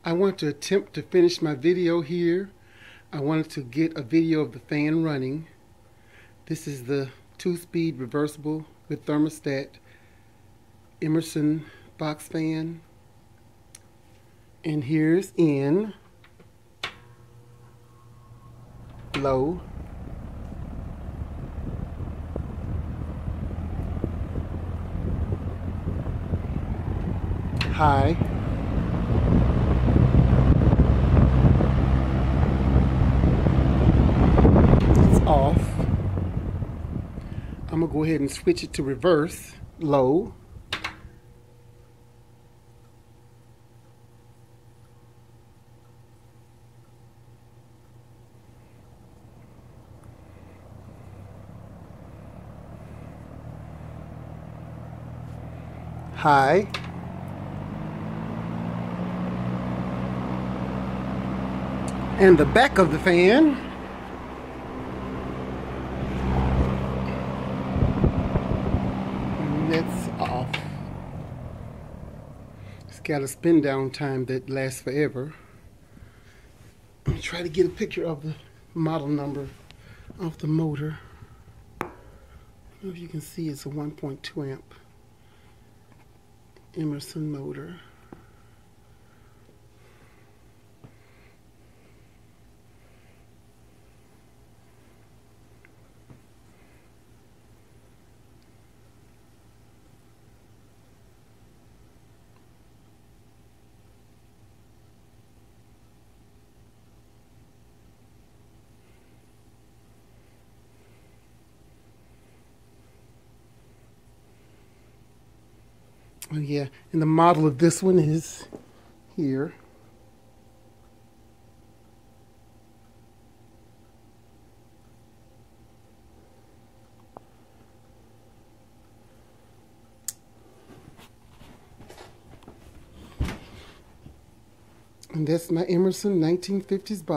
I want to attempt to finish my video here. I wanted to get a video of the fan running. This is the 2-speed reversible with thermostat Emerson Box fan. And here's in, low, high, it's off. I'm going to go ahead and switch it to reverse, low, high, and the back of the fan that's off. It's got a spin down time that lasts forever. Let me try to get a picture of the model number of the motor. I don't know if you can see, it's a 1.2 amp Emerson motor. Oh yeah, and the model of this one is here. And that's my Emerson 1950s box.